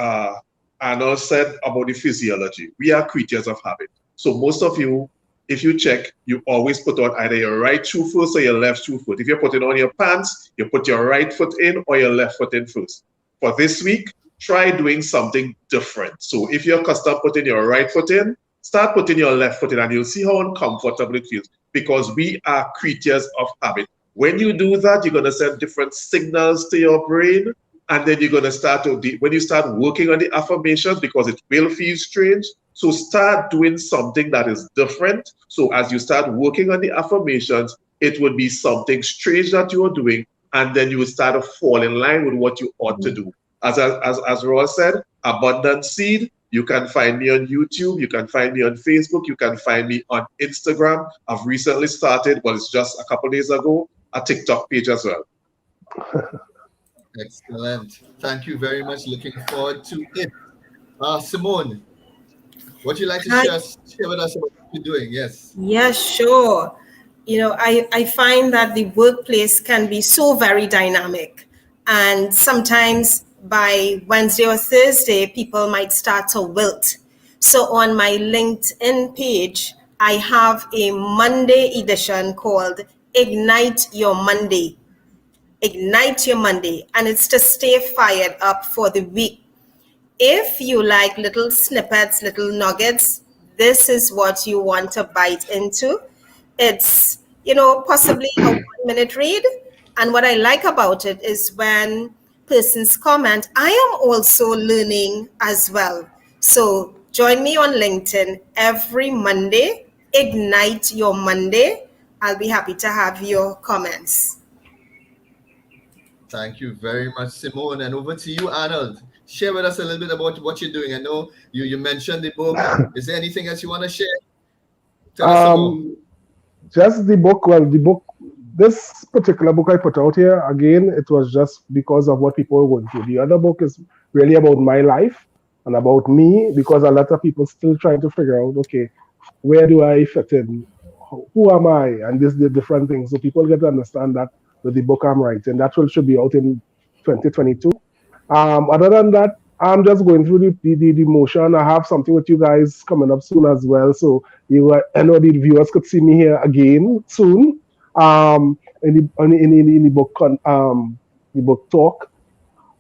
Arnold said about the physiology. We are creatures of habit. So most of you if you check, you always put on either your right shoe first or your left shoe first. If you're putting on your pants, you put your right foot in or your left foot in first. For this week, try doing something different. So if you're accustomed putting your right foot in, start putting your left foot in, and you'll see how uncomfortable it feels, because we are creatures of habit. When you do that, you're going to send different signals to your brain, and then you're going to start to, when you start working on the affirmations, because it will feel strange, so start doing something that is different. So as you start working on the affirmations, it would be something strange that you are doing, and then you will start to fall in line with what you ought to do. As Ross said, Abundant Seed. You can find me on YouTube. You can find me on Facebook. You can find me on Instagram. I've recently started, well, it's just a couple days ago, a TikTok page as well. Excellent. Thank you very much. Looking forward to it. Simone, what would you like to share with us about what you're doing? Yes. Yes, sure. I find that the workplace can be so very dynamic. And sometimes by Wednesday or Thursday, people might start to wilt. So on my LinkedIn page, I have a Monday edition called Ignite Your Monday. Ignite Your Monday. And it's to stay fired up for the week. If you like little snippets, little nuggets, this is what you want to bite into. It's, possibly a 1-minute read. And what I like about it is when persons comment, I am also learning as well. So join me on LinkedIn every Monday, Ignite Your Monday. I'll be happy to have your comments. Thank you very much, Simone. And over to you, Arnold. Share with us a little bit about what you're doing. I know you mentioned the book. Is there anything else you want to share? Tell us some more. Just the book. Well, the book, this particular book I put out here, again, it was just because of what people were going through. The other book is really about my life and about me, because a lot of people still trying to figure out, okay, where do I fit in? Who am I? And the different things. So people get to understand that with the book I'm writing. That should be out in 2022. Other than that, I'm just going through the motion. I have something with you guys coming up soon as well. So I know the viewers could see me here again soon. In the book talk.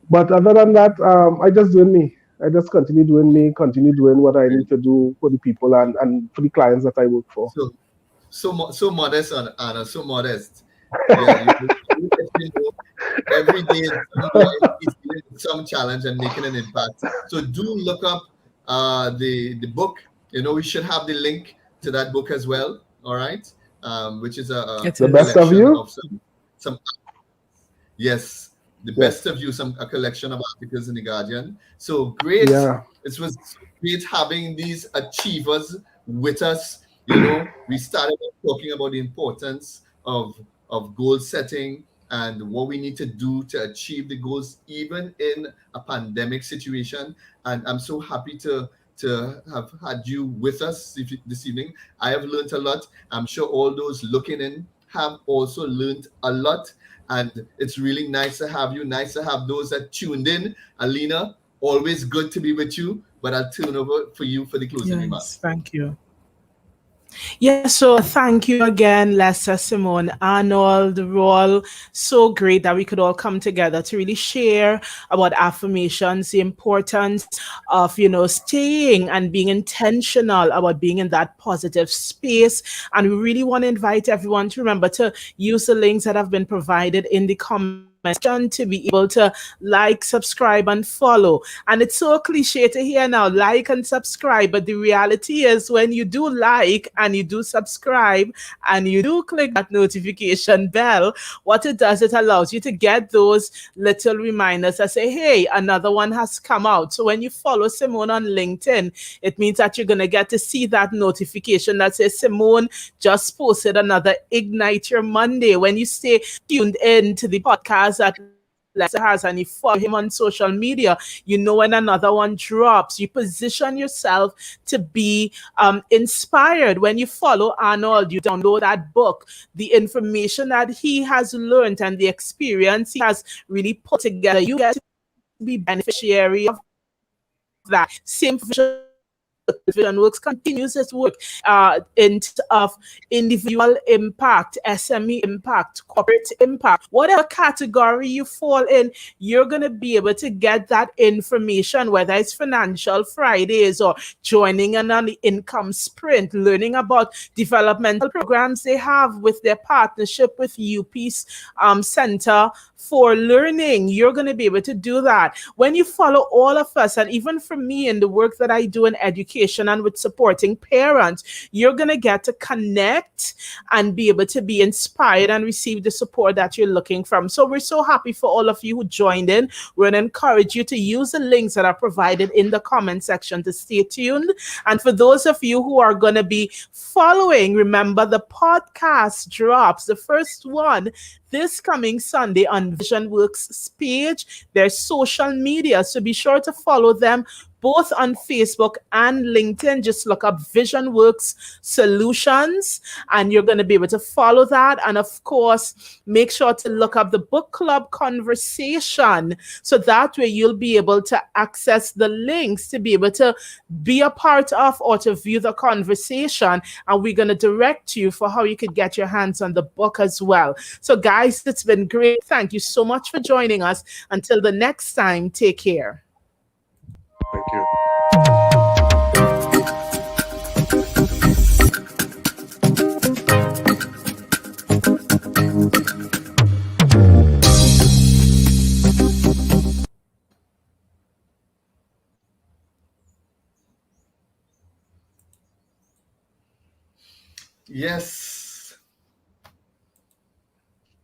But other than that, I just doing me. I just continue doing me, continue doing what I need to do for the people and for the clients that I work for. So modest, Anna, so modest. Yeah, every day is some challenge and making an impact. So do look up the book. We should have the link to that book as well. All right, which is the best of you. Of some yes, the best of you. A collection of articles in the Guardian. So great. Yeah. It was great having these achievers with us. We started talking about the importance of goal setting and what we need to do to achieve the goals, even in a pandemic situation. And I'm so happy to have had you with us this evening. I have learned a lot. I'm sure all those looking in have also learned a lot. And it's really nice to have you. Nice to have those that tuned in. Alina, always good to be with you. But I'll turn over for you for the closing remarks. Thank you. Yes, so thank you again, Lester, Simone, Arnold, Roll. So great that we could all come together to really share about affirmations, the importance of, staying and being intentional about being in that positive space. And we really want to invite everyone to remember to use the links that have been provided in the comments to be able to like, subscribe, and follow. And it's so cliche to hear now, like and subscribe, but the reality is when you do like and you do subscribe and you do click that notification bell, what it does, it allows you to get those little reminders that say, hey, another one has come out. So when you follow Simone on LinkedIn, it means that you're going to get to see that notification that says Simone just posted another Ignite Your Monday. When you stay tuned in to the podcast that Lester has and you follow him on social media, when another one drops, you position yourself to be inspired. When you follow Arnold, you download that book, the information that he has learned and the experience he has really put together, you get to be beneficiary of that same VisionWorks continues its work in of individual impact, SME impact, corporate impact, whatever category you fall in, you're going to be able to get that information, whether it's Financial Fridays or joining in on the income sprint, learning about developmental programs they have with their partnership with UP's Center for Learning. You're going to be able to do that. When you follow all of us, and even for me in the work that I do in education and with supporting parents, you're going to get to connect and be able to be inspired and receive the support that you're looking from. So we're so happy for all of you who joined in. We're going to encourage you to use the links that are provided in the comment section to stay tuned. And for those of you who are going to be following, remember the podcast drops, the first one this coming Sunday on VisionWorks page, their social media. So be sure to follow them both on Facebook and LinkedIn. Just look up VisionWorks Solutions and you're going to be able to follow that. And of course, make sure to look up the book club conversation. So that way you'll be able to access the links to be able to be a part of or to view the conversation. And we're going to direct you for how you could get your hands on the book as well. So guys, it's been great. Thank you so much for joining us. Until the next time, take care. Thank you. Yes.